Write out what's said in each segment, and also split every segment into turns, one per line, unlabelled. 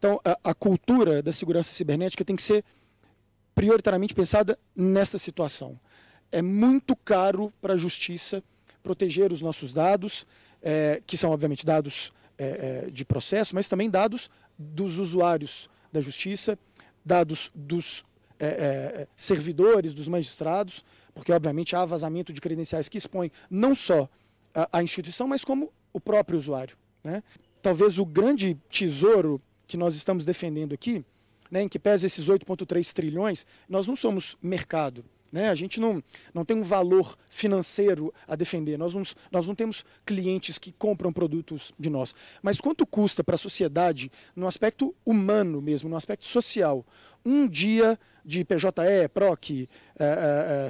Então, a cultura da segurança cibernética tem que ser prioritariamente pensada nesta situação. É muito caro para a justiça proteger os nossos dados, que são, obviamente, dados de processo, mas também dados dos usuários da justiça, dados dos servidores, dos magistrados, porque, obviamente, há vazamento de credenciais que expõe não só a instituição, mas como o próprio usuário, né? Talvez o grande tesouro que nós estamos defendendo aqui, né, em que pesa esses 8,3 trilhões, nós não somos mercado. Né? A gente não tem um valor financeiro a defender, nós não temos clientes que compram produtos de nós. Mas quanto custa para a sociedade, no aspecto humano mesmo, no aspecto social, um dia de PJE, PROC,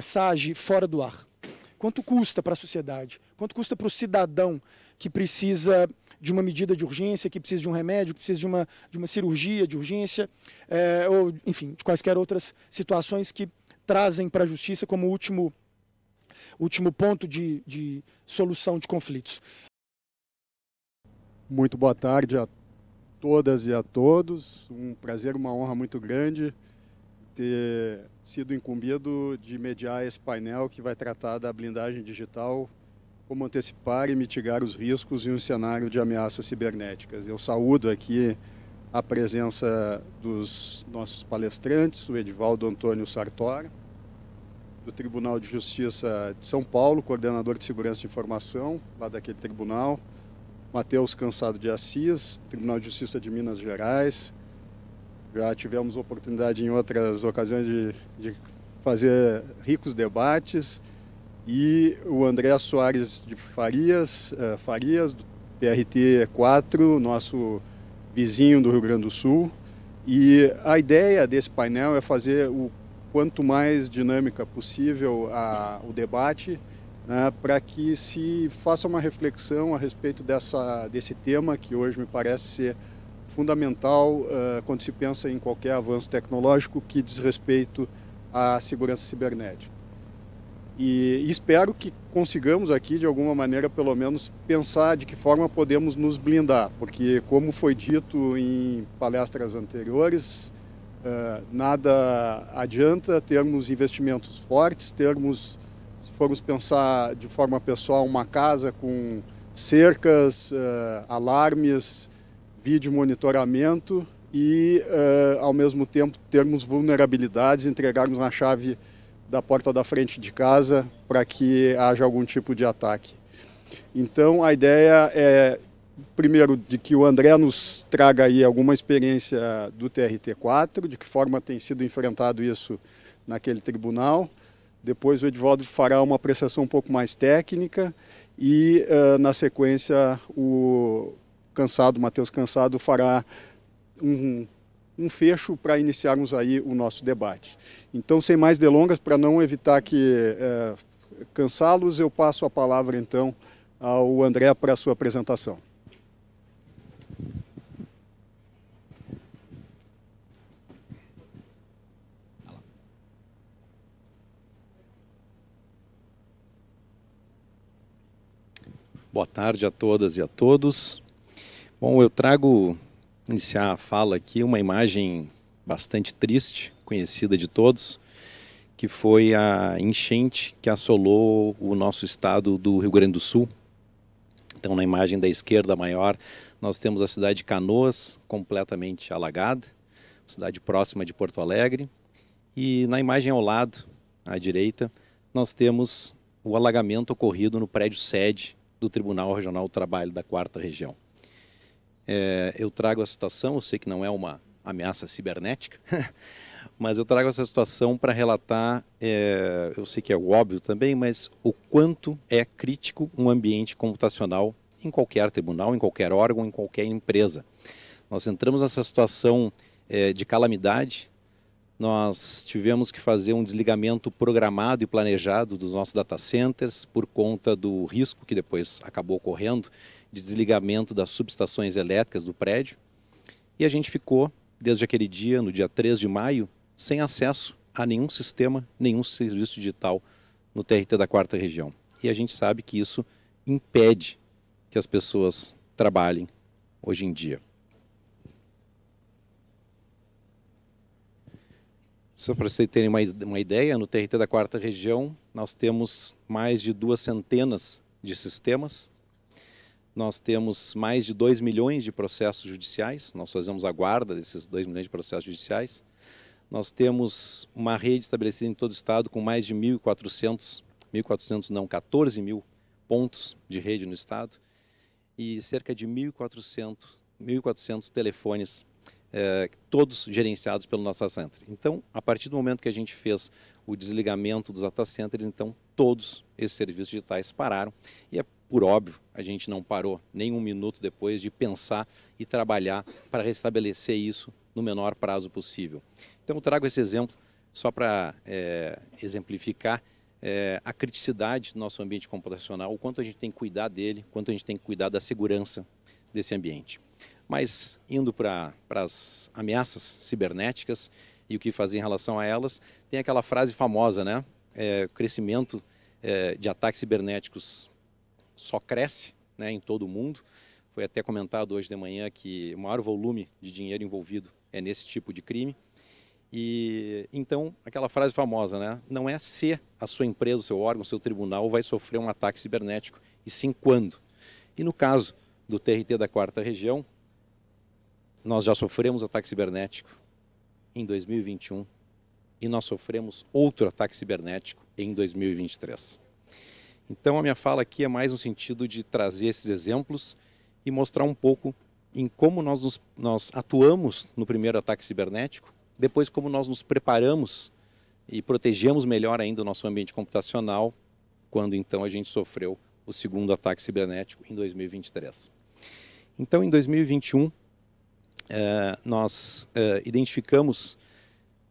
SAGE fora do ar? Quanto custa para a sociedade? Quanto custa para o cidadão que precisa de uma medida de urgência, que precisa de um remédio, que precisa de uma cirurgia de urgência, ou, enfim, de quaisquer outras situações que trazem para a justiça como último ponto de solução de conflitos.
Muito boa tarde a todas e a todos. Um prazer, uma honra muito grande ter sido incumbido de mediar esse painel que vai tratar da blindagem digital, como antecipar e mitigar os riscos em um cenário de ameaças cibernéticas. Eu saúdo aqui a presença dos nossos palestrantes, o Edivaldo Antônio Sartori, do Tribunal de Justiça de São Paulo, coordenador de Segurança de Informação, lá daquele tribunal, Matheus Cansado de Assis, Tribunal de Justiça de Minas Gerais. Já tivemos oportunidade em outras ocasiões de fazer ricos debates. E o André Soares de Farias, do TRT 4, nosso vizinho do Rio Grande do Sul. E a ideia desse painel é fazer o quanto mais dinâmica possível o debate, né, para que se faça uma reflexão a respeito desse tema, que hoje me parece ser fundamental quando se pensa em qualquer avanço tecnológico que diz respeito à segurança cibernética. E espero que consigamos aqui, de alguma maneira, pelo menos, pensar de que forma podemos nos blindar, porque, como foi dito em palestras anteriores, nada adianta termos investimentos fortes, se formos pensar de forma pessoal, uma casa com cercas, alarmes, vídeo monitoramento e, ao mesmo tempo, termos vulnerabilidades, entregarmos a chave da porta da frente de casa para que haja algum tipo de ataque. Então, a ideia é, primeiro, de que o André nos traga aí alguma experiência do TRT4, de que forma tem sido enfrentado isso naquele tribunal. Depois o Edivaldo fará uma apreciação um pouco mais técnica e, na sequência, o Matheus Cansado fará um fecho para iniciarmos aí o nosso debate. Então, sem mais delongas, para não evitar que cansá-los, eu passo a palavra, então, ao André para a sua apresentação.
Boa tarde a todas e a todos. Bom, eu trago, iniciar a fala aqui, uma imagem bastante triste, conhecida de todos, que foi a enchente que assolou o nosso estado do Rio Grande do Sul. Então, na imagem da esquerda maior, nós temos a cidade de Canoas, completamente alagada, cidade próxima de Porto Alegre. E na imagem ao lado, à direita, nós temos o alagamento ocorrido no prédio sede do Tribunal Regional do Trabalho da 4ª Região. Eu trago a situação, eu sei que não é uma ameaça cibernética, mas eu trago essa situação para relatar, eu sei que é óbvio também, mas o quanto é crítico um ambiente computacional em qualquer tribunal, em qualquer órgão, em qualquer empresa. Nós entramos nessa situação de calamidade, nós tivemos que fazer um desligamento programado e planejado dos nossos data centers por conta do risco que depois acabou ocorrendo de desligamento das subestações elétricas do prédio. E a gente ficou, desde aquele dia, no dia 3 de maio, sem acesso a nenhum sistema, nenhum serviço digital no TRT da 4ª Região. E a gente sabe que isso impede que as pessoas trabalhem hoje em dia. Só para vocês terem uma ideia, no TRT da 4ª Região, nós temos mais de 2 centenas de sistemas, nós temos mais de 2 milhões de processos judiciais, nós fazemos a guarda desses 2 milhões de processos judiciais, nós temos uma rede estabelecida em todo o estado com mais de 14 mil pontos de rede no estado e cerca de 1.400 telefones, todos gerenciados pelo nosso data center. Então, a partir do momento que a gente fez o desligamento dos data centers, então todos esses serviços digitais pararam e por óbvio, a gente não parou nem um minuto depois de pensar e trabalhar para restabelecer isso no menor prazo possível. Então, eu trago esse exemplo só para exemplificar a criticidade do nosso ambiente computacional, o quanto a gente tem que cuidar dele, o quanto a gente tem que cuidar da segurança desse ambiente. Mas, indo para as ameaças cibernéticas e o que fazer em relação a elas, tem aquela frase famosa, né? O crescimento de ataques cibernéticos só cresce, né, em todo o mundo. Foi até comentado hoje de manhã que o maior volume de dinheiro envolvido é nesse tipo de crime. E então, aquela frase famosa, né? Não é se a sua empresa, o seu órgão, o seu tribunal vai sofrer um ataque cibernético, e sim quando. E no caso do TRT da 4ª Região, nós já sofremos ataque cibernético em 2021 e nós sofremos outro ataque cibernético em 2023. Então, a minha fala aqui é mais no sentido de trazer esses exemplos e mostrar um pouco em como nós atuamos no primeiro ataque cibernético, depois como nós nos preparamos e protegemos melhor ainda o nosso ambiente computacional quando então a gente sofreu o segundo ataque cibernético em 2023. Então, em 2021, nós identificamos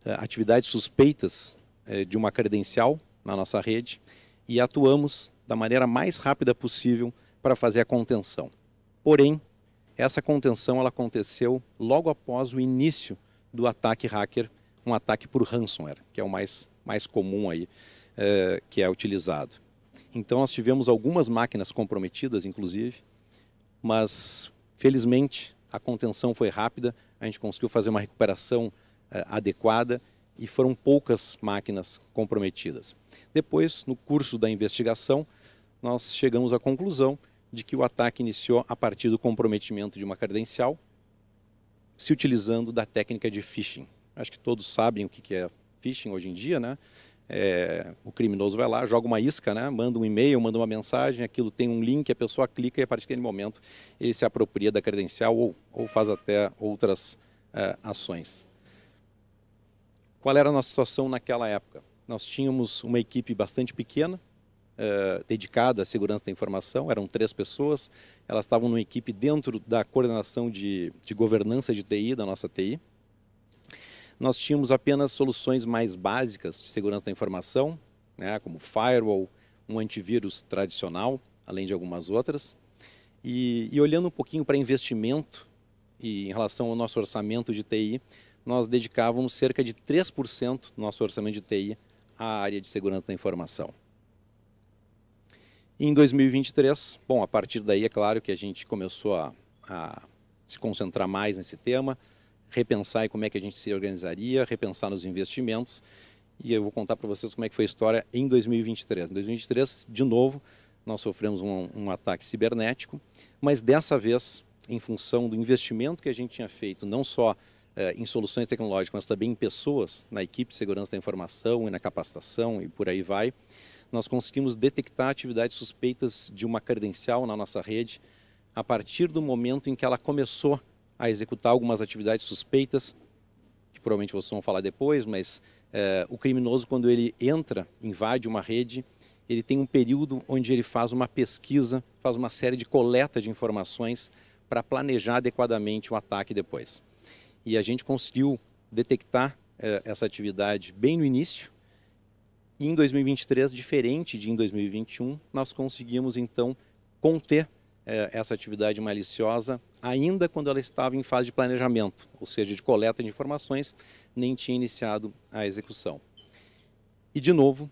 atividades suspeitas de uma credencial na nossa rede e atuamos da maneira mais rápida possível para fazer a contenção. Porém, essa contenção ela aconteceu logo após o início do ataque hacker, um ataque por ransomware, que é o mais comum aí, que é utilizado. Então, nós tivemos algumas máquinas comprometidas, inclusive, mas, felizmente, a contenção foi rápida, a gente conseguiu fazer uma recuperação adequada e foram poucas máquinas comprometidas. Depois, no curso da investigação, nós chegamos à conclusão de que o ataque iniciou a partir do comprometimento de uma credencial, se utilizando da técnica de phishing. Acho que todos sabem o que é phishing hoje em dia, né? O criminoso vai lá, joga uma isca, né? Manda um e-mail, manda uma mensagem, aquilo tem um link, a pessoa clica e a partir daquele momento ele se apropria da credencial ou faz até outras ações. Qual era a nossa situação naquela época? Nós tínhamos uma equipe bastante pequena, dedicada à segurança da informação, eram 3 pessoas, elas estavam numa equipe dentro da coordenação de governança de TI, da nossa TI. Nós tínhamos apenas soluções mais básicas de segurança da informação, né, como firewall, um antivírus tradicional, além de algumas outras. E olhando um pouquinho para investimento e em relação ao nosso orçamento de TI, nós dedicávamos cerca de 3% do nosso orçamento de TI à área de segurança da informação. Em 2023, bom, a partir daí é claro que a gente começou a se concentrar mais nesse tema, repensar em como é que a gente se organizaria, repensar nos investimentos, e eu vou contar para vocês como é que foi a história em 2023. Em 2023, de novo, nós sofremos um ataque cibernético, mas dessa vez, em função do investimento que a gente tinha feito, não só em soluções tecnológicas, mas também em pessoas, na equipe de segurança da informação e na capacitação e por aí vai, nós conseguimos detectar atividades suspeitas de uma credencial na nossa rede a partir do momento em que ela começou a executar algumas atividades suspeitas, que provavelmente vocês vão falar depois, mas o criminoso, quando ele entra, invade uma rede, ele tem um período onde ele faz uma pesquisa, faz uma série de coleta de informações para planejar adequadamente o ataque depois. E a gente conseguiu detectar essa atividade bem no início. E em 2023, diferente de em 2021, nós conseguimos então conter essa atividade maliciosa ainda quando ela estava em fase de planejamento, ou seja, de coleta de informações, nem tinha iniciado a execução. E de novo,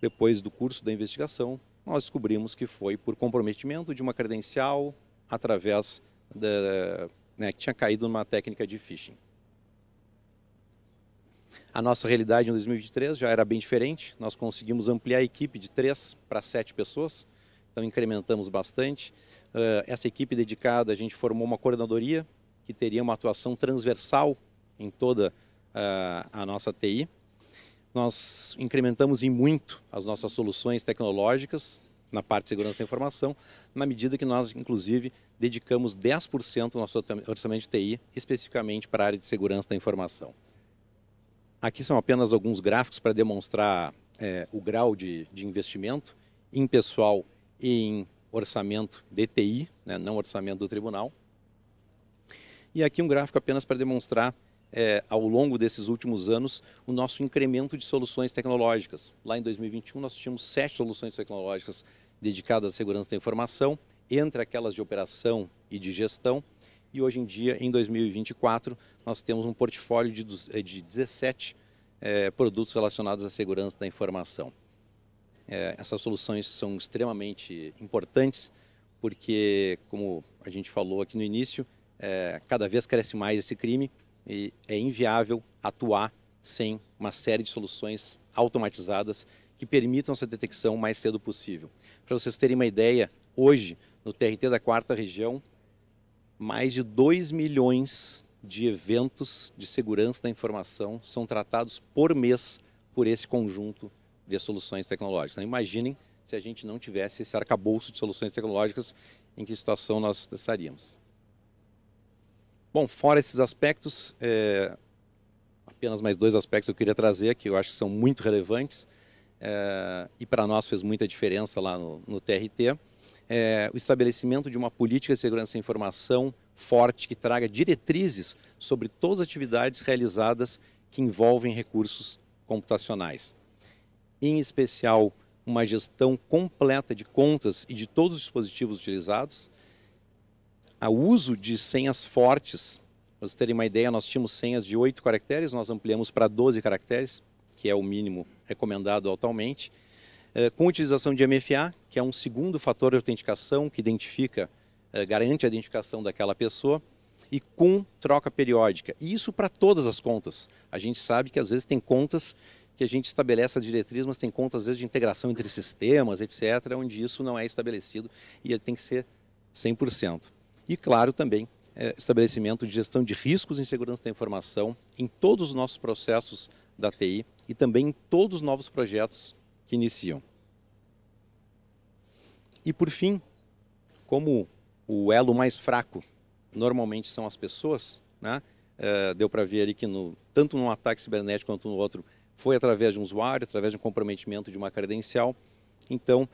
depois do curso da investigação, nós descobrimos que foi por comprometimento de uma credencial através que tinha caído numa técnica de phishing. A nossa realidade em 2023 já era bem diferente, nós conseguimos ampliar a equipe de 3 para 7 pessoas, então incrementamos bastante. Essa equipe dedicada, a gente formou uma coordenadoria que teria uma atuação transversal em toda a nossa TI. Nós incrementamos em muito as nossas soluções tecnológicas na parte de segurança da informação, na medida que nós, inclusive, dedicamos 10% do nosso orçamento de TI especificamente para a área de segurança da informação. Aqui são apenas alguns gráficos para demonstrar o grau de investimento em pessoal e em orçamento de TI, né, não orçamento do tribunal. E aqui um gráfico apenas para demonstrar, ao longo desses últimos anos, o nosso incremento de soluções tecnológicas. Lá em 2021 nós tínhamos 7 soluções tecnológicas dedicadas à segurança da informação, entre aquelas de operação e de gestão. E hoje em dia, em 2024, nós temos um portfólio de 17 produtos relacionados à segurança da informação. Essas soluções são extremamente importantes porque, como a gente falou aqui no início, cada vez cresce mais esse crime e é inviável atuar sem uma série de soluções automatizadas que permitam essa detecção o mais cedo possível. Para vocês terem uma ideia, hoje, no TRT da 4ª Região, mais de 2 milhões de eventos de segurança da informação são tratados por mês por esse conjunto de soluções tecnológicas. Então, imaginem se a gente não tivesse esse arcabouço de soluções tecnológicas, em que situação nós estaríamos. Bom, fora esses aspectos, apenas mais 2 aspectos que eu queria trazer, que eu acho que são muito relevantes, e para nós fez muita diferença lá no TRT, o estabelecimento de uma política de segurança da informação forte que traga diretrizes sobre todas as atividades realizadas que envolvem recursos computacionais. Em especial, uma gestão completa de contas e de todos os dispositivos utilizados, o uso de senhas fortes. Para vocês terem uma ideia, nós tínhamos senhas de 8 caracteres, nós ampliamos para 12 caracteres, que é o mínimo recomendado atualmente, com utilização de MFA, que é um segundo fator de autenticação que identifica, garante a identificação daquela pessoa, e com troca periódica. E isso para todas as contas. A gente sabe que às vezes tem contas que a gente estabelece a diretriz, mas tem contas às vezes de integração entre sistemas, etc., onde isso não é estabelecido e ele tem que ser 100%. E claro também, estabelecimento de gestão de riscos em segurança da informação em todos os nossos processos da TI e também em todos os novos projetos que iniciam. E por fim, como o elo mais fraco normalmente são as pessoas, né? Deu para ver ali que tanto num ataque cibernético quanto no outro foi através de um usuário, através de um comprometimento de uma credencial. Então,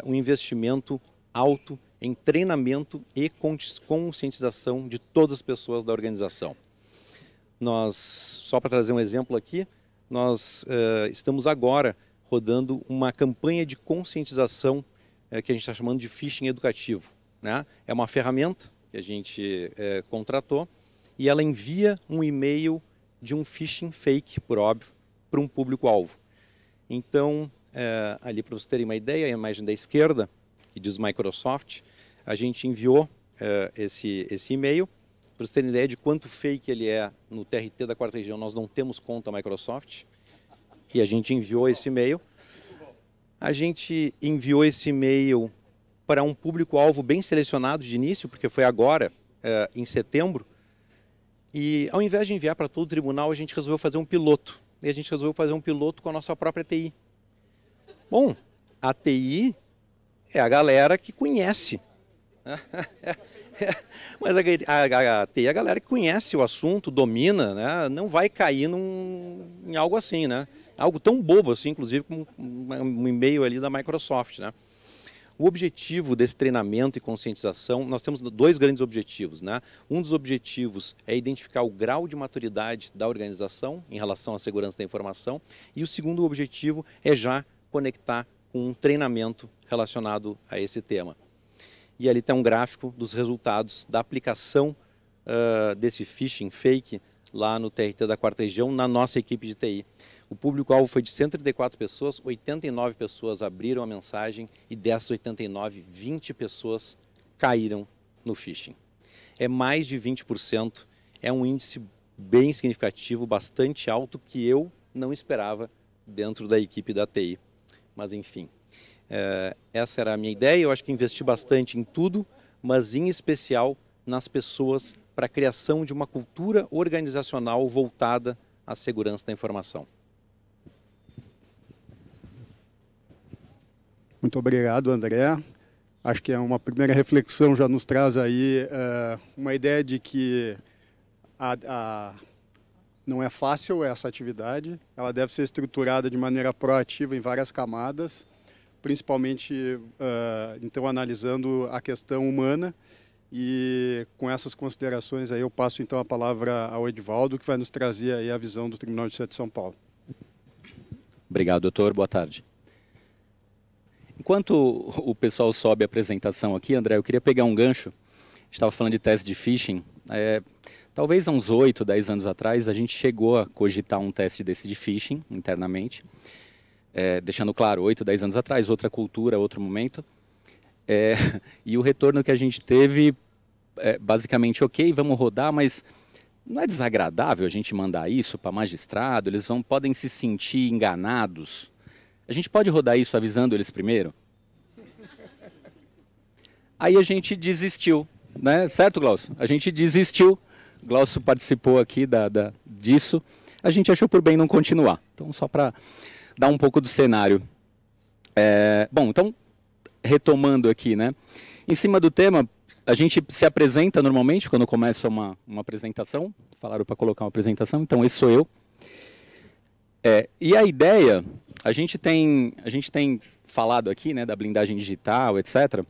um investimento alto em treinamento e conscientização de todas as pessoas da organização. Só para trazer um exemplo aqui, nós estamos agora rodando uma campanha de conscientização que a gente está chamando de phishing educativo, né? É uma ferramenta que a gente contratou e ela envia um e-mail de um phishing fake, por óbvio, para um público-alvo. Então, ali para vocês terem uma ideia, a imagem da esquerda, que diz Microsoft, a gente enviou esse e-mail. Para vocês terem ideia de quanto fake ele é no TRT da 4ª Região, nós não temos conta Microsoft, e a gente enviou esse e-mail. A gente enviou esse e-mail para um público-alvo bem selecionado de início, porque foi agora, em setembro, e ao invés de enviar para todo o tribunal, a gente resolveu fazer um piloto. E a gente resolveu fazer um piloto com a nossa própria TI. Bom, a TI é a galera que conhece. Mas a TI é a galera que conhece o assunto, domina, né? Não vai cair em algo assim, né? Algo tão bobo assim, inclusive como um e-mail ali da Microsoft, né? O objetivo desse treinamento e conscientização, nós temos 2 grandes objetivos, né? Um dos objetivos é identificar o grau de maturidade da organização em relação à segurança da informação, e o segundo objetivo é já conectar com um treinamento relacionado a esse tema. E ali está um gráfico dos resultados da aplicação desse phishing fake lá no TRT da 4ª Região, na nossa equipe de TI. O público-alvo foi de 134 pessoas, 89 pessoas abriram a mensagem e dessas 89, 20 pessoas caíram no phishing. É mais de 20%, é um índice bem significativo, bastante alto, que eu não esperava dentro da equipe da TI. Mas enfim, essa era a minha ideia. Eu acho que investi bastante em tudo, mas em especial nas pessoas, para a criação de uma cultura organizacional voltada à segurança da informação.
Muito obrigado, André. Acho que é uma primeira reflexão, já nos traz aí uma ideia de que não é fácil essa atividade, ela deve ser estruturada de maneira proativa em várias camadas, principalmente, então, analisando a questão humana. E com essas considerações aí eu passo então a palavra ao Edivaldo, que vai nos trazer aí a visão do Tribunal de Justiça de São Paulo.
Obrigado, doutor. Boa tarde. Enquanto o pessoal sobe a apresentação aqui, André, eu queria pegar um gancho. A gente estava falando de teste de phishing. Talvez há uns 8, 10 anos atrás, a gente chegou a cogitar um teste desse de phishing internamente. Deixando claro, 8, 10 anos atrás, outra cultura, outro momento. E o retorno que a gente teve, basicamente, ok, vamos rodar, mas não é desagradável a gente mandar isso para magistrado? Eles podem se sentir enganados. A gente pode rodar isso avisando eles primeiro? Aí a gente desistiu, né? Certo, Glaucio? A gente desistiu. Glaucio participou aqui disso. A gente achou por bem não continuar. Então, só para dar um pouco do cenário. Bom, então, retomando aqui, né? Em cima do tema, a gente se apresenta normalmente quando começa uma apresentação. Falaram para colocar uma apresentação, então esse sou eu. E a ideia, a gente tem falado aqui, né, da blindagem digital, etc.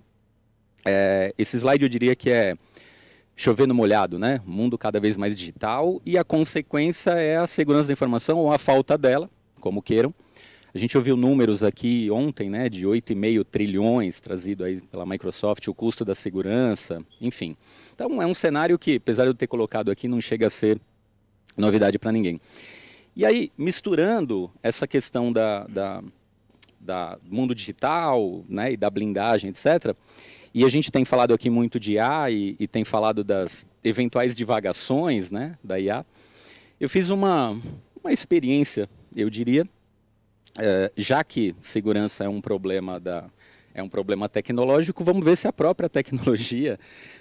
Esse slide eu diria que é chover no molhado, né? Mundo cada vez mais digital, e a consequência é a segurança da informação ou a falta dela, como queiram. A gente ouviu números aqui ontem, né, de 8,5 trilhões trazido aí pela Microsoft, o custo da segurança, enfim. Então é um cenário que, apesar de eu ter colocado aqui, não chega a ser novidade para ninguém. E aí, misturando essa questão da mundo digital, né, e da blindagem, etc., e a gente tem falado aqui muito de IA e tem falado das eventuais divagações, né, da IA, eu fiz uma experiência, eu diria, já que segurança é um problema tecnológico, vamos ver se a própria tecnologia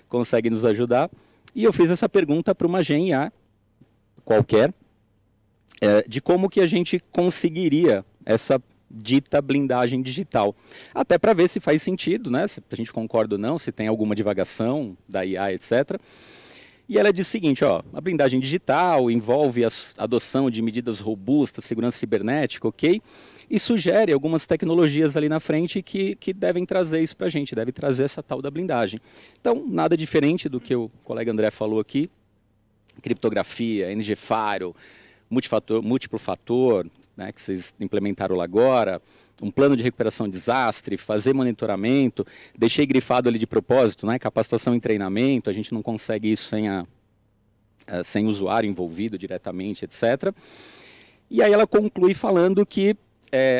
consegue nos ajudar. E eu fiz essa pergunta para uma GenIA qualquer, de como que a gente conseguiria essa dita blindagem digital. Até para ver se faz sentido, né? Se a gente concorda ou não, se tem alguma divagação da IA, etc. E ela diz o seguinte, ó, a blindagem digital envolve a adoção de medidas robustas, segurança cibernética, ok? E sugere algumas tecnologias ali na frente que devem trazer isso para a gente, devem trazer essa tal da blindagem. Então, nada diferente do que o colega André falou aqui, criptografia, NG-File, múltiplo fator, né, que vocês implementaram lá agora, um plano de recuperação de desastre, fazer monitoramento, deixei grifado ali de propósito, né, capacitação e treinamento, a gente não consegue isso sem usuário envolvido diretamente, etc. E aí ela conclui falando que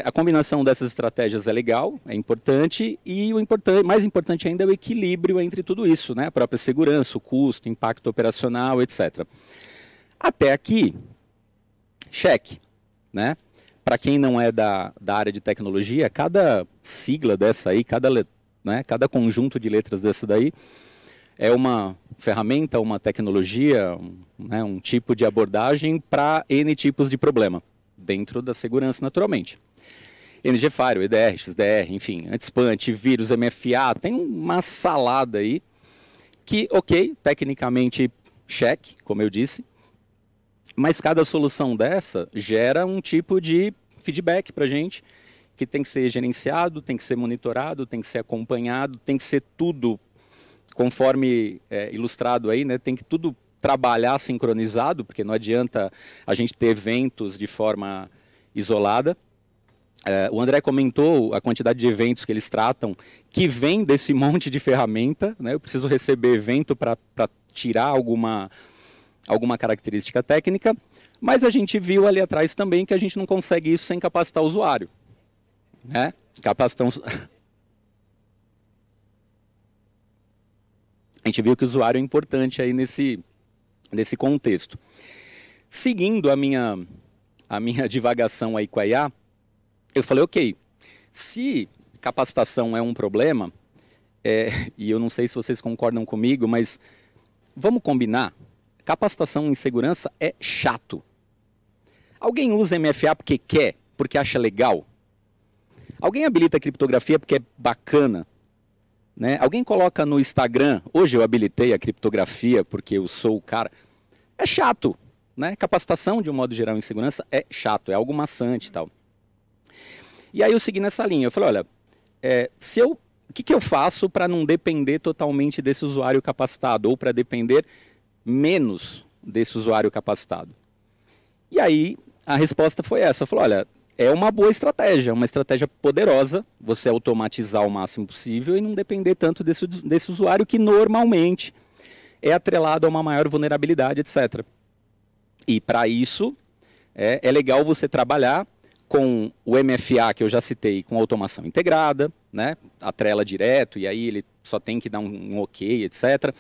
a combinação dessas estratégias é legal, é importante, e mais importante ainda é o equilíbrio entre tudo isso, né, a própria segurança, o custo, impacto operacional, etc. Até aqui, cheque, né? Para quem não é da área de tecnologia, cada sigla dessa aí, cada conjunto de letras dessa daí é uma ferramenta, uma tecnologia, um tipo de abordagem para N tipos de problema, dentro da segurança naturalmente. NG-File, EDR, XDR, enfim, anti-spam, antivírus, MFA, tem uma salada aí que, ok, tecnicamente cheque, como eu disse, mas cada solução dessa gera um tipo de feedback para a gente, que tem que ser gerenciado, tem que ser monitorado, tem que ser acompanhado, tem que ser tudo conforme ilustrado aí, né? Tem que tudo trabalhar sincronizado, porque não adianta a gente ter eventos de forma isolada. O André comentou a quantidade de eventos que eles tratam, que vem desse monte de ferramenta, né? Eu preciso receber evento para tirar alguma característica técnica, mas a gente viu ali atrás também que a gente não consegue isso sem capacitar o usuário. Né? A gente viu que o usuário é importante aí nesse contexto. seguindo a minha divagação aí com a IA, eu falei, ok, se capacitação é um problema, e eu não sei se vocês concordam comigo, mas vamos combinar, capacitação em segurança é chato. Alguém usa MFA porque quer, porque acha legal? Alguém habilita a criptografia porque é bacana? Né? Alguém coloca no Instagram, hoje eu habilitei a criptografia porque eu sou o cara. É chato, né? Capacitação, de um modo geral, em segurança é chato, é algo maçante e tal. E aí eu segui nessa linha, eu falei, olha, o que eu faço para não depender totalmente desse usuário capacitado, ou para depender menos desse usuário capacitado? E aí a resposta foi essa, eu falei, olha, é uma boa estratégia, uma estratégia poderosa, você automatizar o máximo possível e não depender tanto desse usuário que normalmente é atrelado a uma maior vulnerabilidade, etc. E para isso, é legal você trabalhar com o MFA, que eu já citei, com automação integrada, né? Atrela direto, e aí ele só tem que dar um ok, etc.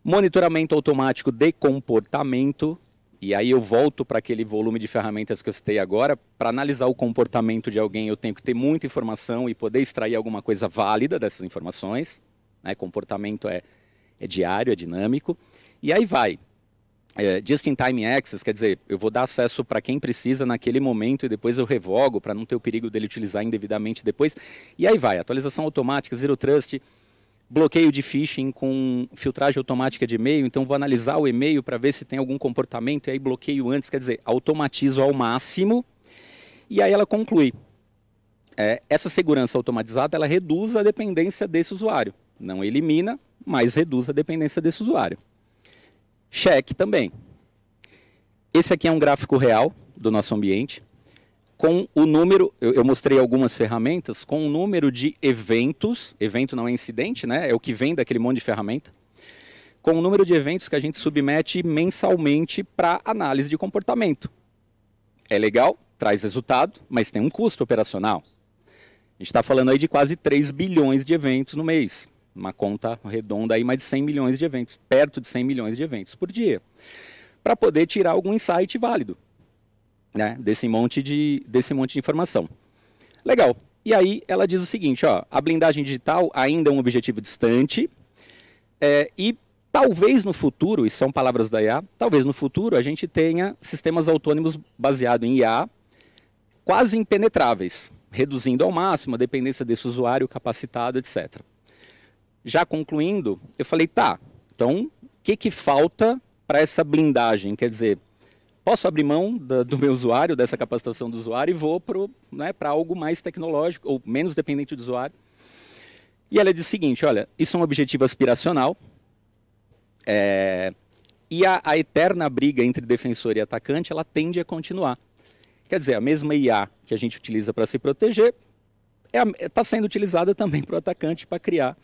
Monitoramento automático de comportamento, e aí eu volto para aquele volume de ferramentas que eu citei agora. Para analisar o comportamento de alguém, eu tenho que ter muita informação e poder extrair alguma coisa válida dessas informações. Né? Comportamento é diário, é dinâmico. E aí vai. Just-in-time access, quer dizer, eu vou dar acesso para quem precisa naquele momento e depois eu revogo para não ter o perigo dele utilizar indevidamente depois. E aí vai. Atualização automática, Zero Trust, bloqueio de phishing com filtragem automática de e-mail, então vou analisar o e-mail para ver se tem algum comportamento e aí bloqueio antes, quer dizer, automatizo ao máximo. E aí ela conclui. Essa segurança automatizada, ela reduz a dependência desse usuário. Não elimina, mas reduz a dependência desse usuário. Check também. Esse aqui é um gráfico real do nosso ambiente, com o número, eu mostrei algumas ferramentas, com o número de eventos, evento não é incidente, né? É o que vem daquele monte de ferramenta, com o número de eventos que a gente submete mensalmente para análise de comportamento. É legal, traz resultado, mas tem um custo operacional. A gente está falando aí de quase 3 bilhões de eventos no mês. Uma conta redonda aí, mais de 100 milhões de eventos, perto de 100 milhões de eventos por dia, para poder tirar algum insight válido, né, desse monte de informação. Legal. E aí ela diz o seguinte, ó, a blindagem digital ainda é um objetivo distante e talvez no futuro, e são palavras da IA, talvez no futuro a gente tenha sistemas autônomos baseados em IA quase impenetráveis, reduzindo ao máximo a dependência desse usuário capacitado, etc. Já concluindo, eu falei, tá, então o que falta para essa blindagem? Quer dizer, posso abrir mão do meu usuário, dessa capacitação do usuário e vou para algo mais tecnológico ou menos dependente do usuário. E ela diz o seguinte, olha, isso é um objetivo aspiracional e a eterna briga entre defensor e atacante, ela tende a continuar. Quer dizer, a mesma IA que a gente utiliza para se proteger está sendo utilizada também para o atacante para criar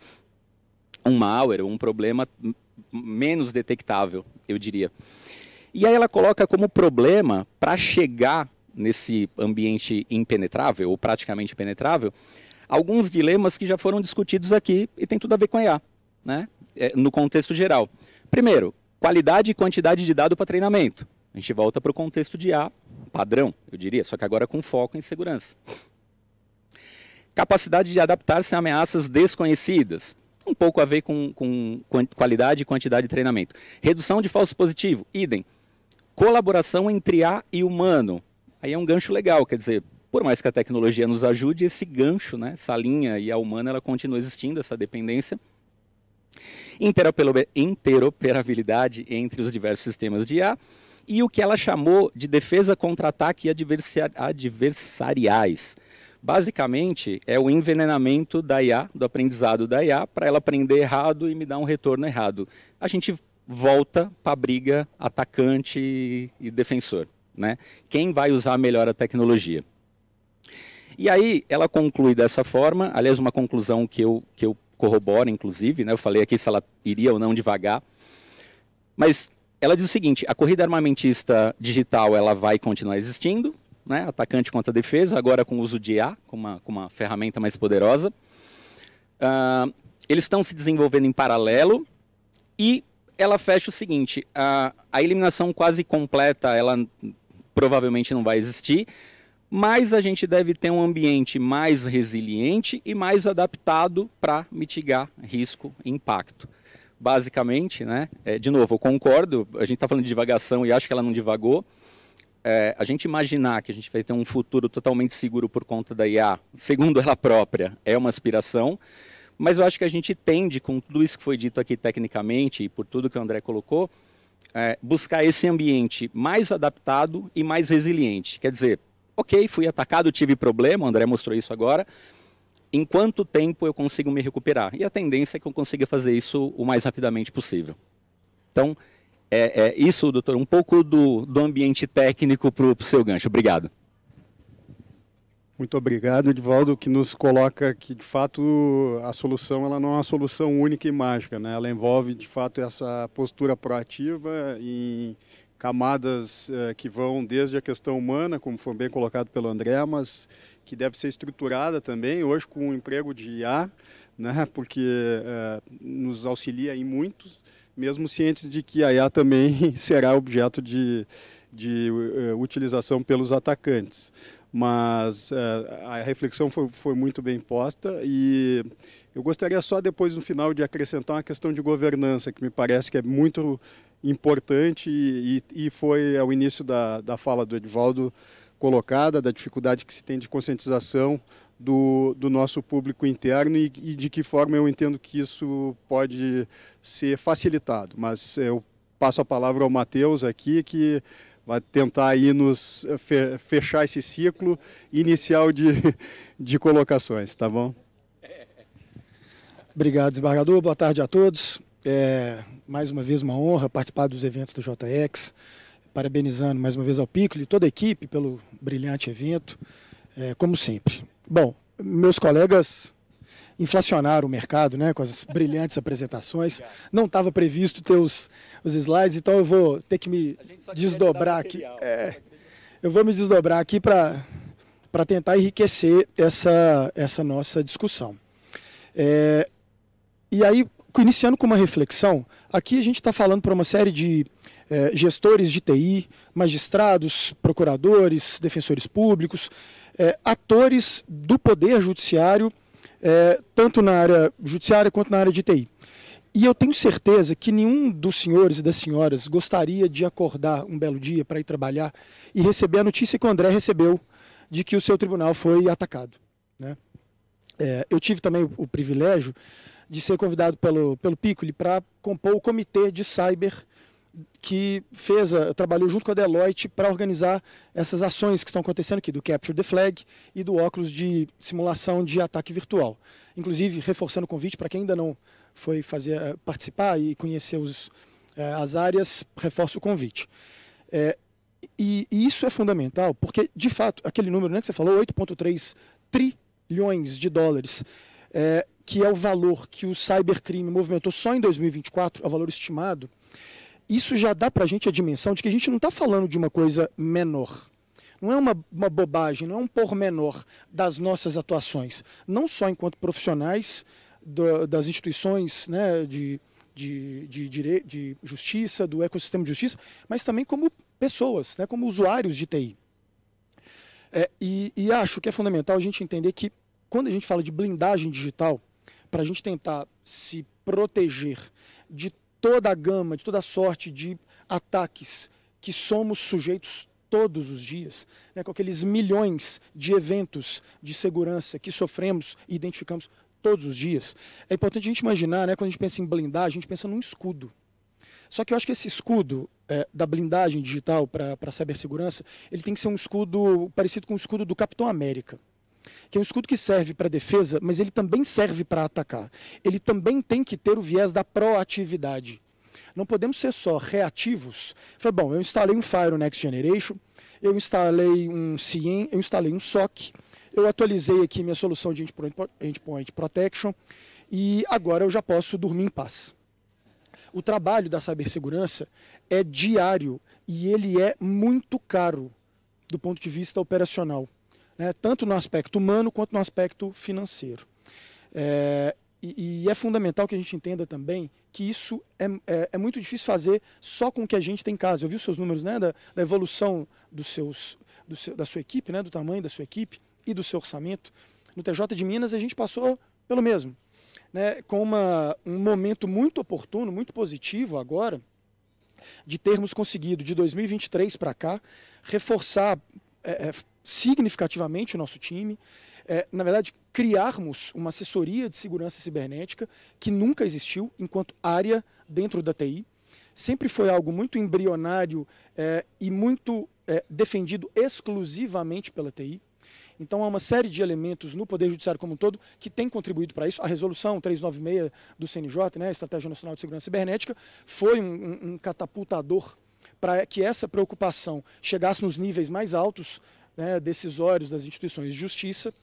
um malware, um problema menos detectável, eu diria. E aí ela coloca como problema, para chegar nesse ambiente impenetrável, ou praticamente impenetrável, alguns dilemas que já foram discutidos aqui e tem tudo a ver com a IA, né? No contexto geral. Primeiro, qualidade e quantidade de dado para treinamento. A gente volta para o contexto de IA padrão, eu diria, só que agora com foco em segurança. Capacidade de adaptar-se a ameaças desconhecidas. Um pouco a ver com qualidade e quantidade de treinamento. Redução de falso positivo, idem. Colaboração entre IA e humano. Aí é um gancho legal, quer dizer, por mais que a tecnologia nos ajude, esse gancho, né, essa linha IA humana, ela continua existindo, essa dependência. Interoperabilidade entre os diversos sistemas de IA. E o que ela chamou de defesa contra ataque adversariais. Basicamente, é o envenenamento da IA, do aprendizado da IA, para ela aprender errado e me dar um retorno errado. A gente volta para a briga atacante e defensor, né? Quem vai usar melhor a tecnologia? E aí, ela conclui dessa forma, aliás, uma conclusão que eu corroboro, inclusive, né? Eu falei aqui se ela iria ou não devagar, mas ela diz o seguinte, a corrida armamentista digital ela vai continuar existindo, né? Atacante contra defesa, agora com o uso de IA, com uma ferramenta mais poderosa. Eles estão se desenvolvendo em paralelo e ela fecha o seguinte, a eliminação quase completa, ela provavelmente não vai existir, mas a gente deve ter um ambiente mais resiliente e mais adaptado para mitigar risco e impacto. Basicamente, né, de novo, eu concordo, a gente está falando de divagação e acho que ela não divagou. A gente imaginar que a gente vai ter um futuro totalmente seguro por conta da IA, segundo ela própria, é uma aspiração, mas eu acho que a gente tende, com tudo isso que foi dito aqui tecnicamente e por tudo que o André colocou, buscar esse ambiente mais adaptado e mais resiliente. Quer dizer, ok, fui atacado, tive problema, o André mostrou isso agora, em quanto tempo eu consigo me recuperar? E a tendência é que eu consiga fazer isso o mais rapidamente possível. Então, isso, doutor, um pouco do ambiente técnico para o seu gancho. Obrigado.
Muito obrigado, Edivaldo, que nos coloca que, de fato, a solução ela não é uma solução única e mágica, né? Ela envolve, de fato, essa postura proativa em camadas que vão desde a questão humana, como foi bem colocado pelo André, mas que deve ser estruturada também, hoje com o emprego de IA, né? Porque nos auxilia em muito, mesmo cientes de que a IA também será objeto de utilização pelos atacantes. Mas a reflexão foi muito bem posta e eu gostaria só depois no final de acrescentar uma questão de governança que me parece que é muito importante e foi ao início da fala do Edivaldo colocada, da dificuldade que se tem de conscientização do nosso público interno e de que forma eu entendo que isso pode ser facilitado. Mas eu passo a palavra ao Matheus aqui, que vai tentar aí nos fechar esse ciclo inicial de colocações, tá bom?
Obrigado, desembargador. Boa tarde a todos. Mais uma vez uma honra participar dos eventos do JX, parabenizando mais uma vez ao Piccoli e toda a equipe pelo brilhante evento, como sempre. Bom, meus colegas inflacionaram o mercado, né, com as brilhantes apresentações. Não estava previsto ter os slides, então eu vou ter que me desdobrar aqui. Eu vou me desdobrar aqui para tentar enriquecer essa nossa discussão. E aí, iniciando com uma reflexão, aqui a gente está falando para uma série de gestores de TI, magistrados, procuradores, defensores públicos, atores do poder judiciário, tanto na área judiciária quanto na área de TI. E eu tenho certeza que nenhum dos senhores e das senhoras gostaria de acordar um belo dia para ir trabalhar e receber a notícia que o André recebeu de que o seu tribunal foi atacado, né? Eu tive também o privilégio de ser convidado pelo Piccoli para compor o comitê de cyber que trabalhou junto com a Deloitte para organizar essas ações que estão acontecendo aqui, do Capture the Flag e do óculos de simulação de ataque virtual. Inclusive, reforçando o convite para quem ainda não foi participar e conhecer as áreas, reforço o convite. E isso é fundamental, porque, de fato, aquele número, né, que você falou, 8,3 trilhões de dólares, que é o valor que o cybercrime movimentou só em 2024, é o valor estimado. Isso já dá para a gente a dimensão de que a gente não está falando de uma coisa menor. Não é uma bobagem, não é um pormenor das nossas atuações. Não só enquanto profissionais das instituições, né, de justiça, do ecossistema de justiça, mas também como pessoas, né, como usuários de TI. E acho que é fundamental a gente entender que quando a gente fala de blindagem digital, para a gente tentar se proteger de toda a gama, de toda a sorte de ataques que somos sujeitos todos os dias, né, com aqueles milhões de eventos de segurança que sofremos e identificamos todos os dias, é importante a gente imaginar, né, quando a gente pensa em blindagem, a gente pensa num escudo. Só que eu acho que esse escudo da blindagem digital para a cibersegurança, ele tem que ser um escudo parecido com o escudo do Capitão América, que é um escudo que serve para defesa, mas ele também serve para atacar. Ele também tem que ter o viés da proatividade. Não podemos ser só reativos. Bom, eu instalei um Firewall Next Generation, eu instalei um CIEM, eu instalei um SOC, eu atualizei aqui minha solução de Endpoint Protection e agora eu já posso dormir em paz. O trabalho da cibersegurança é diário e ele é muito caro do ponto de vista operacional, né? Tanto no aspecto humano quanto no aspecto financeiro. E é fundamental que a gente entenda também que isso é muito difícil fazer só com o que a gente tem em casa. Eu vi os seus números, né, da evolução da sua equipe, né, do tamanho da sua equipe e do seu orçamento. No TJ de Minas a gente passou pelo mesmo, né, com um momento muito oportuno, muito positivo agora, de termos conseguido de 2023 para cá reforçar significativamente o nosso time. Na verdade, criarmos uma assessoria de segurança cibernética que nunca existiu enquanto área dentro da TI. Sempre foi algo muito embrionário e muito defendido exclusivamente pela TI. Então, há uma série de elementos no Poder Judiciário como um todo que tem contribuído para isso. A resolução 396 do CNJ, né, a Estratégia Nacional de Segurança Cibernética, foi um catapultador para que essa preocupação chegasse nos níveis mais altos, né, decisórios das instituições de justiça.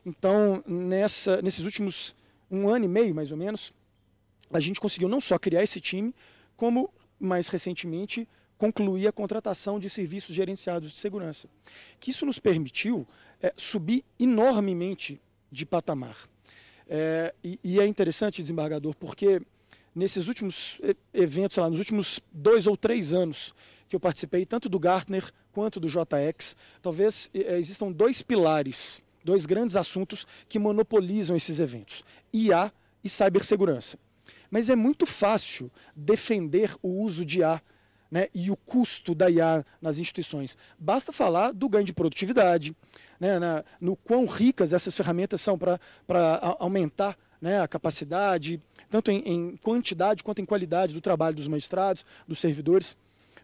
Então, nesses últimos 1 ano e meio, mais ou menos, a gente conseguiu não só criar esse time, como, mais recentemente, concluir a contratação de serviços gerenciados de segurança. Que isso nos permitiu subir enormemente de patamar. E é interessante, desembargador, porque nesses últimos eventos, sei lá, nos últimos 2 ou 3 anos que eu participei, tanto do Gartner quanto do JX, talvez existam 2 pilares, 2 grandes assuntos que monopolizam esses eventos: IA e cibersegurança. Mas é muito fácil defender o uso de IA, né, e o custo da IA nas instituições. Basta falar do ganho de produtividade, né, no quão ricas essas ferramentas são para aumentar, né, a capacidade, tanto em quantidade quanto em qualidade do trabalho dos magistrados, dos servidores.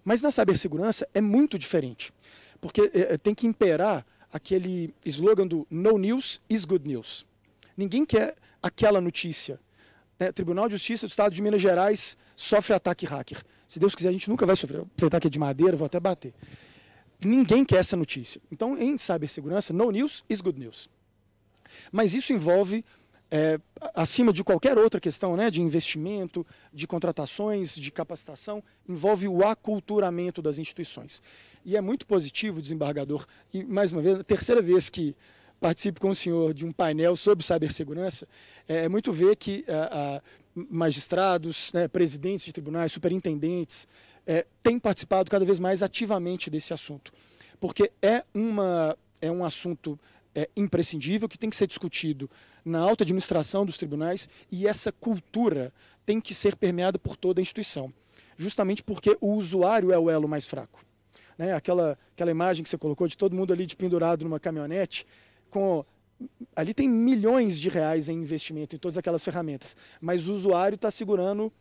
Mas na cibersegurança é muito diferente, porque tem que imperar aquele slogan do "No news is good news". Ninguém quer aquela notícia. Tribunal de Justiça do Estado de Minas Gerais sofre ataque hacker. Se Deus quiser, a gente nunca vai sofrer. Vou aproveitar que é de madeira, vou até bater. Ninguém quer essa notícia. Então, em cibersegurança, no news is good news. Mas isso envolve, acima de qualquer outra questão, né, de investimento, de contratações, de capacitação, envolve o aculturamento das instituições. E é muito positivo, desembargador, e mais uma vez, a terceira vez que participo com o senhor de um painel sobre cibersegurança, é muito ver que magistrados, né, presidentes de tribunais, superintendentes, têm participado cada vez mais ativamente desse assunto. Porque é um assunto imprescindível, que tem que ser discutido na alta administração dos tribunais, e essa cultura tem que ser permeada por toda a instituição. Justamente porque o usuário é o elo mais fraco. Né? Aquela imagem que você colocou de todo mundo ali de pendurado numa caminhonete, ali tem milhões de reais em investimento em todas aquelas ferramentas, mas o usuário está segurando,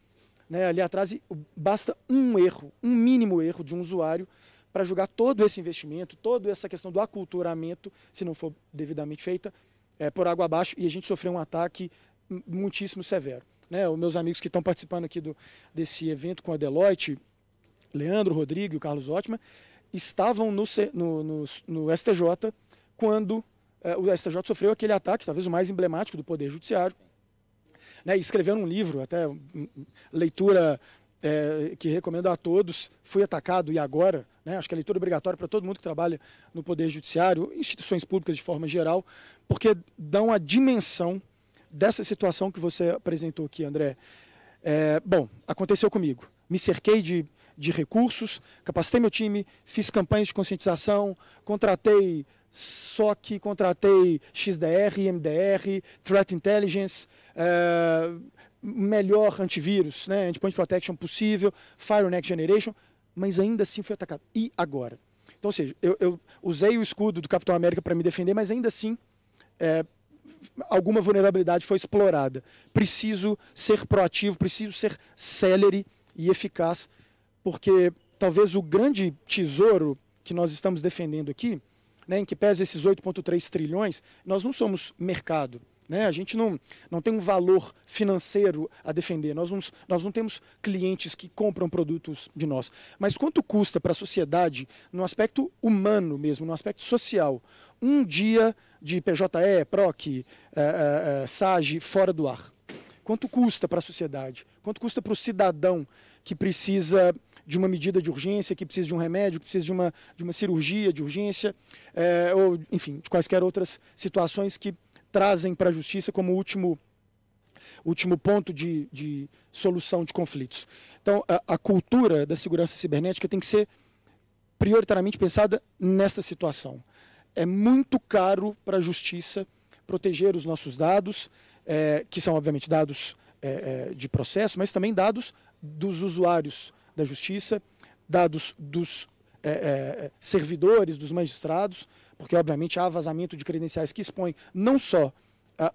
né, ali atrás, e basta um erro, um mínimo erro de um usuário para jogar todo esse investimento, toda essa questão do aculturamento, se não for devidamente feita, por água abaixo, e a gente sofreu um ataque muitíssimo severo. Né? Os meus amigos que estão participando aqui desse evento com a Deloitte, Leandro, Rodrigo e o Carlos Ottman, estavam no STJ quando o STJ sofreu aquele ataque, talvez o mais emblemático do Poder Judiciário, né, e escreveram um livro, até leitura que recomendo a todos, Fui Atacado e Agora, né, acho que é leitura obrigatória para todo mundo que trabalha no Poder Judiciário, instituições públicas de forma geral, porque dão a dimensão dessa situação que você apresentou aqui, André. Bom, aconteceu comigo, me cerquei de recursos, capacitei meu time, fiz campanhas de conscientização, contratei SOC, contratei XDR, MDR, Threat Intelligence, melhor antivírus, né, endpoint protection possível, Firewall Next Generation, mas ainda assim fui atacado. E agora? Então, ou seja, eu usei o escudo do Capitão América para me defender, mas ainda assim alguma vulnerabilidade foi explorada. Preciso ser proativo, preciso ser célere e eficaz, porque talvez o grande tesouro que nós estamos defendendo aqui, né, em que pesa esses 8,3 trilhões, nós não somos mercado. Né? A gente não tem um valor financeiro a defender, nós não temos clientes que compram produtos de nós. Mas quanto custa para a sociedade, no aspecto humano mesmo, no aspecto social, um dia de PJE, PROC, SAGE fora do ar? Quanto custa para a sociedade? Quanto custa para o cidadão que precisa de uma medida de urgência, que precisa de um remédio, que precisa de uma cirurgia de urgência, ou, enfim, de quaisquer outras situações que trazem para a justiça como último último ponto de solução de conflitos. Então, a cultura da segurança cibernética tem que ser prioritariamente pensada nesta situação. É muito caro para a justiça proteger os nossos dados, que são, obviamente, dados de processo, mas também dados dos usuários da justiça, dados dos servidores, dos magistrados, porque, obviamente, há vazamento de credenciais que expõe não só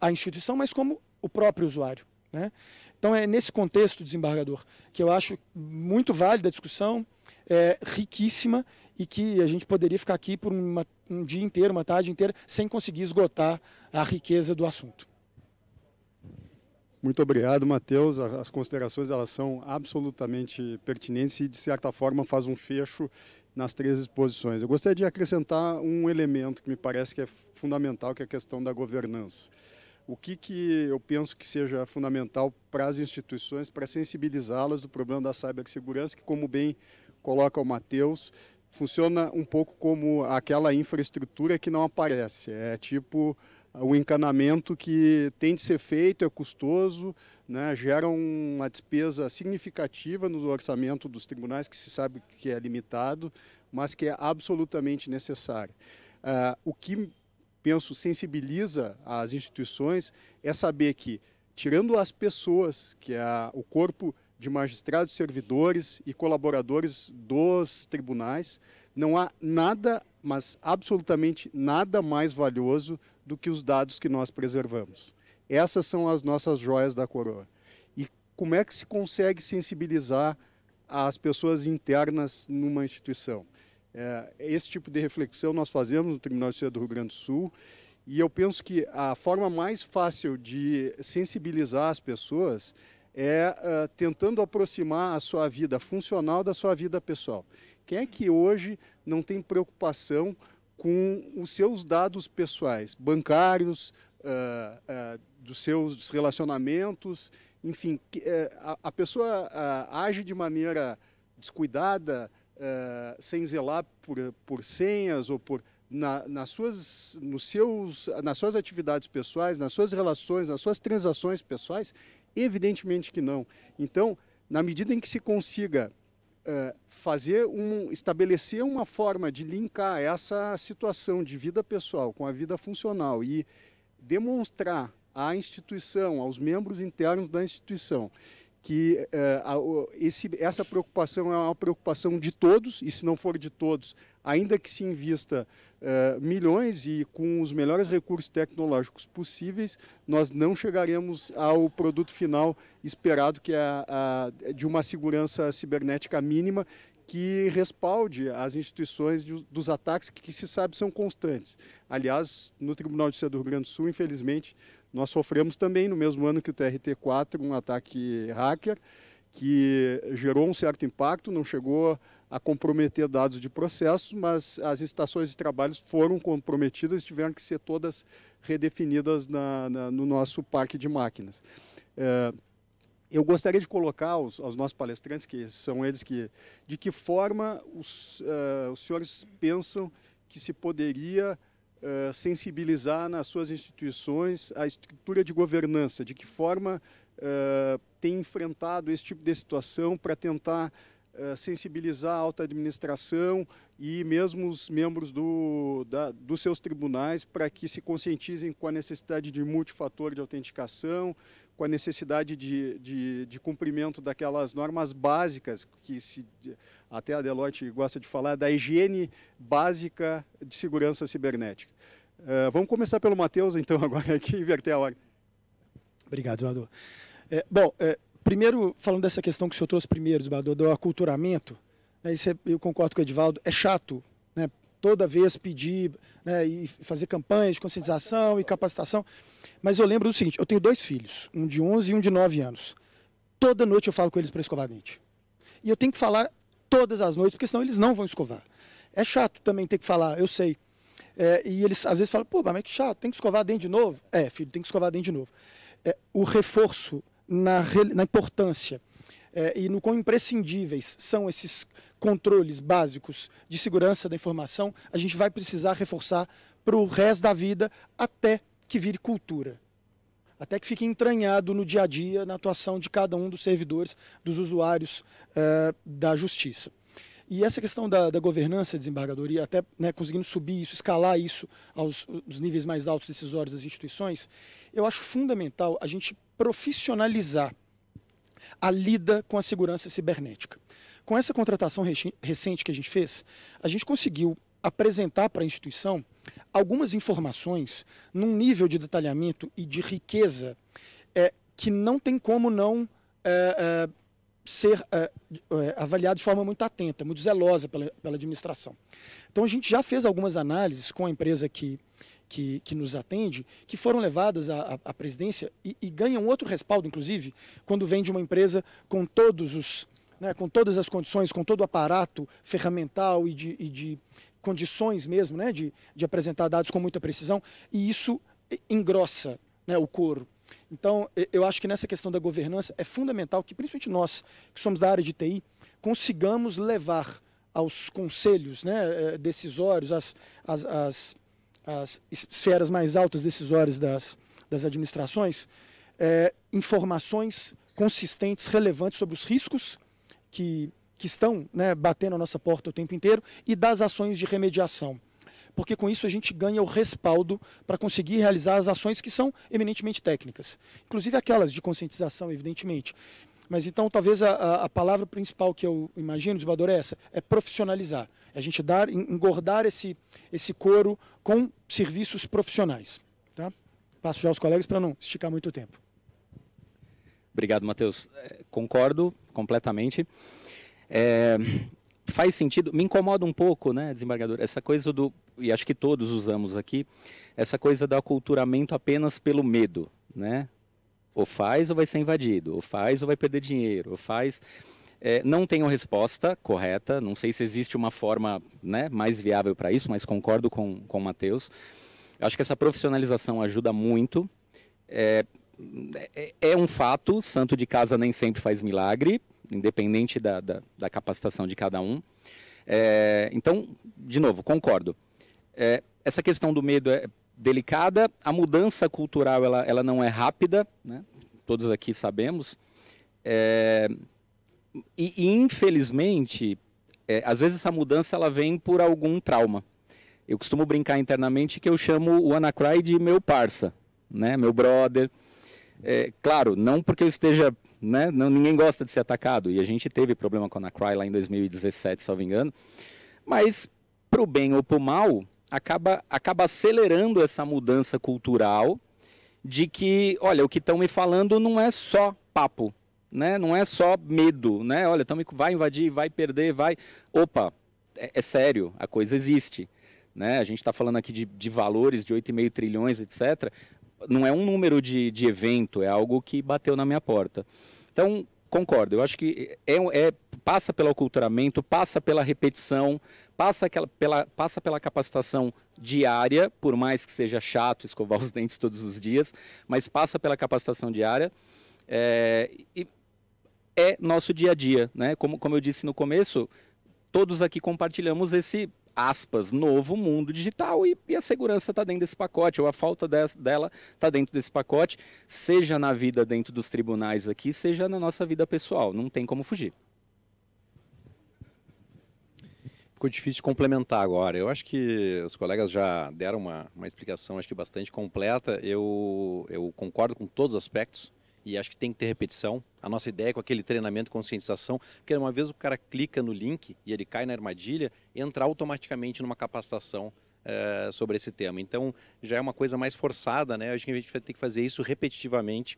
a instituição, mas como o próprio usuário, né? Então, é nesse contexto, desembargador, que eu acho muito válida a discussão, riquíssima, e que a gente poderia ficar aqui por um dia inteiro, uma tarde inteira, sem conseguir esgotar a riqueza do assunto.
Muito obrigado, Matheus. As considerações elas são absolutamente pertinentes e, de certa forma, faz um fecho nas 3 exposições. Eu gostaria de acrescentar um elemento que me parece que é fundamental, que é a questão da governança. O que eu penso que seja fundamental para as instituições, para sensibilizá-las do problema da cibersegurança, que, como bem coloca o Matheus, funciona um pouco como aquela infraestrutura que não aparece. É tipo o encanamento que tem de ser feito, é custoso, né, gera uma despesa significativa no orçamento dos tribunais, que se sabe que é limitado, mas que é absolutamente necessário. O que, penso, sensibiliza as instituições é saber que, tirando as pessoas, que é o corpo de magistrados, servidores e colaboradores dos tribunais, não há nada, mas absolutamente nada mais valioso do que os dados que nós preservamos. Essas são as nossas joias da coroa. E como é que se consegue sensibilizar as pessoas internas numa instituição? Esse tipo de reflexão nós fazemos no Tribunal de Justiça do Rio Grande do Sul, e eu penso que a forma mais fácil de sensibilizar as pessoas tentando aproximar a sua vida funcional da sua vida pessoal. Quem é que hoje não tem preocupação com os seus dados pessoais, bancários, dos seus relacionamentos, enfim, a pessoa age de maneira descuidada, sem zelar por senhas ou nas suas atividades pessoais, nas suas relações, nas suas transações pessoais? Evidentemente que não. Então, na medida em que se consiga estabelecer uma forma de linkar essa situação de vida pessoal com a vida funcional e demonstrar à instituição, aos membros internos da instituição, que essa preocupação é uma preocupação de todos, e se não for de todos, ainda que se invista milhões e com os melhores recursos tecnológicos possíveis, nós não chegaremos ao produto final esperado, que é de uma segurança cibernética mínima que respalde as instituições dos ataques que se sabe são constantes. Aliás, no Tribunal de Justiça do Rio Grande do Sul, infelizmente, nós sofremos também, no mesmo ano que o TRT4, um ataque hacker que gerou um certo impacto, não chegou a comprometer dados de processos, mas as estações de trabalho foram comprometidas e tiveram que ser todas redefinidas no nosso parque de máquinas. Eu gostaria de colocar aos nossos palestrantes, que são eles de que forma os senhores pensam que se poderia sensibilizar nas suas instituições a estrutura de governança, de que forma tem enfrentado esse tipo de situação para tentar sensibilizar a alta administração e mesmo os membros dos seus tribunais para que se conscientizem com a necessidade de multifator de autenticação, com a necessidade de cumprimento daquelas normas básicas que até a Deloitte gosta de falar, da higiene básica de segurança cibernética. Vamos começar pelo Matheus, então, agora aqui, inverter a ordem.
Obrigado, desembargador. Primeiro, falando dessa questão que o senhor trouxe primeiro, desembargador, do aculturamento, né, eu concordo com o Edivaldo, é chato, né, toda vez pedir, né, e fazer campanhas de conscientização e capacitação, mas eu lembro do seguinte, eu tenho 2 filhos, um de 11 e um de 9 anos. Toda noite eu falo com eles para escovar dente. E eu tenho que falar todas as noites, porque senão eles não vão escovar. É chato também ter que falar, eu sei. E eles às vezes falam, pô, mas que chato, tem que escovar dente de novo? Filho, tem que escovar dente de novo. O reforço na importância e no quão imprescindíveis são esses controles básicos de segurança da informação, a gente vai precisar reforçar para o resto da vida até que vire cultura. até que fique entranhado no dia a dia, na atuação de cada um dos servidores, dos usuários da justiça. E essa questão da governança, desembargador, e até, né, conseguindo subir isso, escalar isso aos níveis mais altos decisórios das instituições, eu acho fundamental a gente profissionalizar a lida com a segurança cibernética. Com essa contratação recente que a gente fez, a gente conseguiu apresentar para a instituição algumas informações num nível de detalhamento e de riqueza que não tem como não ser avaliado de forma muito atenta, muito zelosa pela administração. Então a gente já fez algumas análises com a empresa que nos atende, que foram levadas à presidência e ganham outro respaldo, inclusive, quando vem de uma empresa com todos com todas as condições, com todo o aparato ferramental e de condições mesmo, né, de apresentar dados com muita precisão, e isso engrossa, né, o coro. Então, eu acho que nessa questão da governança é fundamental que, principalmente nós, que somos da área de TI, consigamos levar aos conselhos, né, decisórios, às esferas mais altas decisórias das administrações, informações consistentes, relevantes sobre os riscos que estão, né, batendo a nossa porta o tempo inteiro e das ações de remediação. Porque com isso a gente ganha o respaldo para conseguir realizar as ações que são eminentemente técnicas. Inclusive aquelas de conscientização, evidentemente. Mas então talvez a palavra principal que eu imagino, desembargador, é essa, é profissionalizar. É a gente engordar esse coro com serviços profissionais. Tá? Passo já aos colegas para não esticar muito o tempo.
Obrigado, Matheus. Concordo completamente. Faz sentido, me incomoda um pouco, né, desembargador, essa coisa e acho que todos usamos aqui, essa coisa do aculturamento apenas pelo medo, né? Ou faz ou vai ser invadido, ou faz ou vai perder dinheiro, ou faz... não tenho resposta correta, não sei se existe uma forma, né, mais viável para isso, mas concordo com o Matheus. Acho que essa profissionalização ajuda muito. É um fato, santo de casa nem sempre faz milagre, independente da capacitação de cada um. Então, de novo, concordo. Essa questão do medo é delicada, a mudança cultural ela não é rápida, né? Todos aqui sabemos. E infelizmente, às vezes essa mudança ela vem por algum trauma. Eu costumo brincar internamente que eu chamo o WannaCry de meu parça, né? Meu brother. Claro, não porque eu esteja... Né? Ninguém gosta de ser atacado, e a gente teve problema com a WannaCry lá em 2017, salvo engano, mas para o bem ou para o mal, acaba acelerando essa mudança cultural de que, olha, o que estão me falando não é só papo, né? Não é só medo, né? Olha, vai invadir, vai perder, vai... Opa, é sério, a coisa existe, né? A gente está falando aqui de valores de 8,5 trilhões, etc., não é um número de evento, é algo que bateu na minha porta. Então, concordo, eu acho que passa pelo aculturamento, passa pela repetição, passa pela capacitação diária, por mais que seja chato escovar os dentes todos os dias, mas passa pela capacitação diária, e é nosso dia a dia, né? Como eu disse no começo, todos aqui compartilhamos esse... aspas, novo mundo digital e a segurança está dentro desse pacote, ou a falta dela está dentro desse pacote, seja na vida dentro dos tribunais aqui, seja na nossa vida pessoal, não tem como fugir.
Ficou difícil de complementar agora. Eu acho que os colegas já deram uma explicação, acho que bastante completa. Eu concordo com todos os aspectos e acho que tem que ter repetição. A nossa ideia com aquele treinamento de conscientização, porque uma vez o cara clica no link e ele cai na armadilha, entra automaticamente numa capacitação sobre esse tema. Então, já é uma coisa mais forçada, né? Acho que a gente vai ter que fazer isso repetitivamente.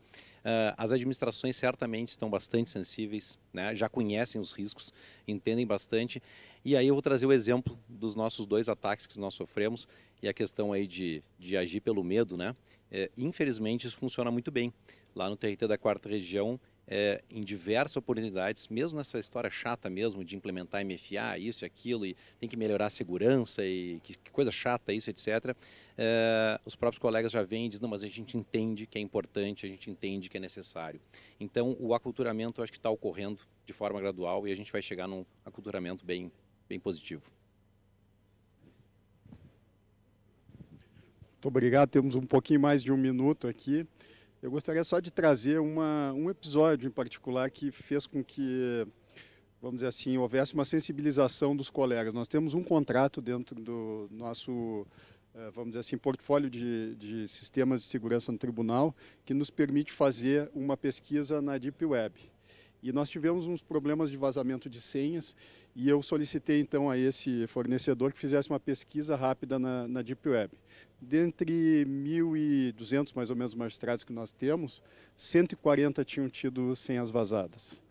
As administrações certamente estão bastante sensíveis, né? Já conhecem os riscos, entendem bastante. E aí eu vou trazer o exemplo dos nossos 2 ataques que nós sofremos e a questão aí de agir pelo medo, né? Infelizmente, isso funciona muito bem. Lá no TRT da 4ª Região, em diversas oportunidades, mesmo nessa história chata mesmo de implementar MFA, isso e aquilo, e tem que melhorar a segurança, e que coisa chata isso, etc. Os próprios colegas já vêm e dizem, não, mas a gente entende que é importante, a gente entende que é necessário. Então, o aculturamento eu acho que está ocorrendo de forma gradual e a gente vai chegar num aculturamento bem positivo.
Muito obrigado, temos um pouquinho mais de 1 minuto aqui. Eu gostaria só de trazer um episódio em particular que fez com que, vamos dizer assim, houvesse uma sensibilização dos colegas. Nós temos um contrato dentro do nosso, vamos dizer assim, portfólio de sistemas de segurança no tribunal, que nos permite fazer uma pesquisa na Deep Web. E nós tivemos uns problemas de vazamento de senhas e eu solicitei então a esse fornecedor que fizesse uma pesquisa rápida na Deep Web. Dentre 1.200 mais ou menos magistrados que nós temos, 140 tinham tido senhas vazadas.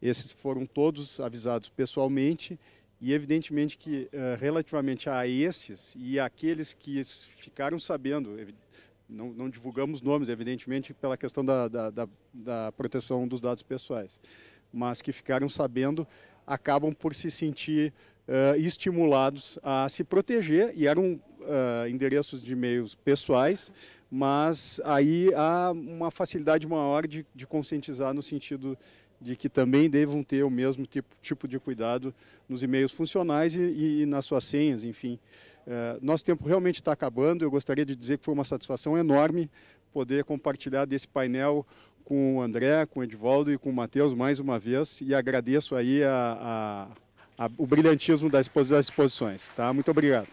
Esses foram todos avisados pessoalmente e evidentemente que relativamente a esses e aqueles que ficaram sabendo, não divulgamos nomes, evidentemente, pela questão da proteção dos dados pessoais, mas que ficaram sabendo, acabam por se sentir estimulados a se proteger, e eram endereços de e-mails pessoais, mas aí há uma facilidade maior de conscientizar no sentido de que também devam ter o mesmo tipo de cuidado nos e-mails funcionais e nas suas senhas, enfim. Nosso tempo realmente está acabando. Eu gostaria de dizer que foi uma satisfação enorme poder compartilhar desse painel com o André, com o Edivaldo e com o Matheus mais uma vez, e agradeço aí o brilhantismo das exposições. Tá? Muito obrigado.